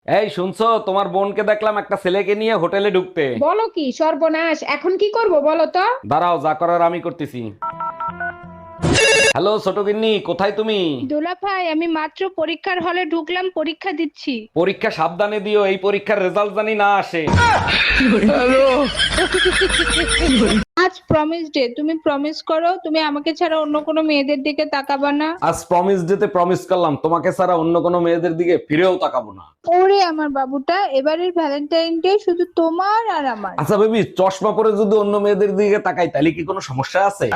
এই শুনছো, তোমার বোনকে দেখলাম একটা ছেলেকে নিয়ে হোটেলে ঢুকতে। বলো কি সর্বনাশ, এখন কি করব বলো তো। দাঁড়াও, যা করার আমি করতেছি। হ্যালো ছোট গিন্নি, কোথায় তুমি? দোলা ভাই, আমি মাত্র পরীক্ষার হলে ঢুকলাম, পরীক্ষা দিচ্ছি। পরীক্ষা সাবধানে দিও, এই পরীক্ষার রেজাল্ট জানি না আসে। আজ প্রমিস ডে, তুমি প্রমিস করো তুমি আমাকে ছাড়া অন্য কোনো মেয়েদের দিকে তাকাবা না। আজ প্রমিস ডেতে প্রমিস করলাম, তোমাকে ছাড়া অন্য কোনো মেয়েদের দিকে ফিরেও তাকাবো না। ওরে আমার বাবুটা, এবারের ভ্যালেন্টাইন ডে শুধু তোমার আর আমার। আচ্ছা বেবি, চশমা পরে যদি অন্য মেয়েদের দিকে তাকাই তাহলে কি কোনো সমস্যা আছে?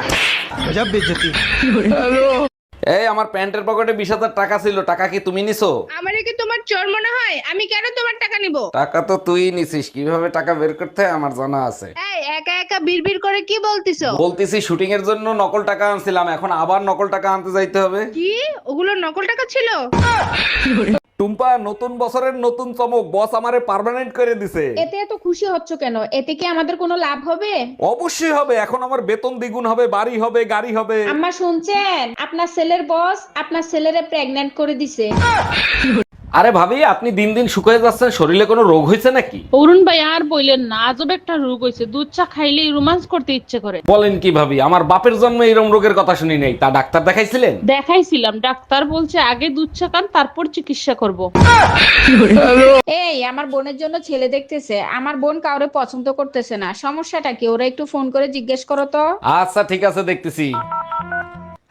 এই আমার প্যান্টের পকেটে 20,000 টাকা ছিল, টাকা কি তুমি নিছো? আমারে কি তোমার চোর মনে হয়? আমি কেন তোমার টাকা নিব? টাকা তো তুই নিছিস, কিভাবে টাকা বের করতে হয় আমার জানা আছে। এই একা একা বিড়বিড় করে কি বলতিছো? বলতেছি শুটিং এর জন্য নকল টাকা আনছিলাম, এখন আবার নকল টাকা আনতে যাইতে হবে। কি ওগুলো নকল টাকা ছিল? টুম্পা, নতুন বছরের নতুন চমক, বস আমারে পার্মানেন্ট করে দিছে। এতে এত খুশি হচ্ছ কেন? এতে কি আমাদের কোনো লাভ হবে? অবশ্যই হবে, এখন আমার বেতন দ্বিগুণ হবে, বাড়ি হবে, গাড়ি হবে। আম্মা শুনছেন, আপনার ছেলের বস আপনার ছেলেরে প্রেগন্যান্ট করে দিছে। আরে ভাবি, আপনি দিন দিন শুকিয়ে যাচ্ছেন, শরীরে কোনো রোগ হয়েছে নাকি? অরুণ ভাই আর বললেন না, আজব একটা রোগ হয়েছে, দুধ চা খাইলেই রোমান্স করতে ইচ্ছে করে। বলেন কি ভাবি, আমার বাপের জন্মে এরকম রোগের কথা শুনি নাই, তা ডাক্তার দেখাইছিলেন? দেখাইছিলাম, ডাক্তার বলছে আগে দুধ চা খান, তারপর চিকিৎসা করব। এই আমার বোনের জন্য ছেলে দেখতেছে, আমার বোন কাউরে পছন্দ করতেছে না, সমস্যাটা কি? ওরা একটু ফোন করে জিজ্ঞেস করো তো। আচ্ছা ঠিক আছে, দেখতেছি।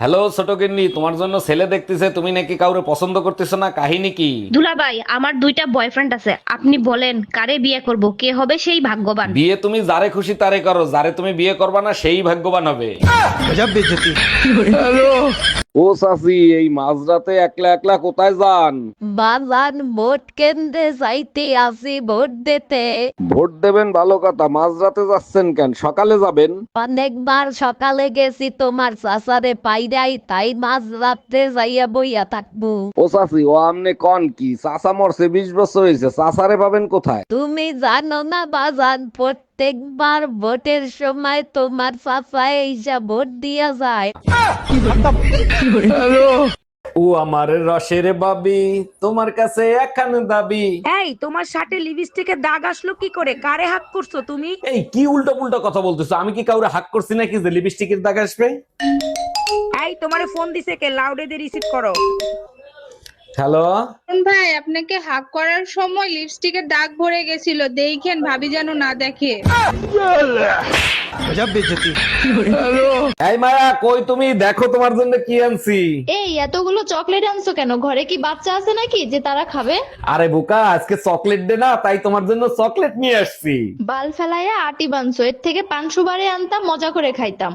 হ্যালো ছোট গিন্নি, তোমার জন্য ছেলে দেখতেছে, তুমি নাকি কাউরে পছন্দ করতেছো না, কাহিনী কি? দুলাভাই, আমার দুইটা বয়ফ্রেন্ড আছে, আপনি বলেন কারে বিয়ে করব, কে হবে সেই ভাগ্যবান। বিয়ে তুমি যারে খুশি তারে করো, যারে তুমি বিয়ে করবা না সেই ভাগ্যবান হবে। ও চাচি, এই মাঝরাতে একলা একলা কোথায় যান? বাজান ভোট কেন্দ্রে যাইতে আসি ভোট দিতে। ভোট দেবেন ভালো কথা, মাঝরাতে যাচ্ছেন কেন? সকালে যাবেন। অনেকবার সকালে গেছি তোমার চাচারে পাইরাই, তাই মাঝ রাত্রে যাইয়া বইয়া থাকবো। ও চাচি, ও আমনে কন কি? চাচা মরছে 20 বছর হয়েছে, চাচারে পাবেন কোথায়? তুমি জানো না বাজান, প্রত্যেকবার ভোটের সময় তোমার চাচা এইসা ভোট দিয়া যায়। ও আমার রসের বাবি, তোমার কাছে একখান দাবি। এই, তোমার শার্টে লিপস্টিকের দাগ আসলো কি করে? কারে হাক করছো তুমি? এই কি উল্টো পুল্টো কথা বলতেছো? আমি কি কাউরে হাক করছি নাকি যে লিপস্টিকের দাগ আসবে? এই, তোমারে ফোন দিছে কে? লাউডে দিয়ে রিসিভ করো। হ্যালো। অরুণ ভাই, আপনাকে হাক করার সময় লিপস্টিকের দাগ ভরে গেছিল, দেখেন ভাবি যেন না দেখে। এই মায়া, কই তুমি? দেখো তোমার জন্য কি আনছি। এই এতগুলো চকলেট আনছো কেন? ঘরে কি বাচ্চা আছে নাকি যে তারা খাবে? আরে বোকা, আজকে চকলেট ডে না, তাই তোমার জন্য চকলেট নিয়ে আসছি। বাল ফেলাইয়া আটি বানছো, এর থেকে 500 বারে আনতাম, মজা করে খাইতাম।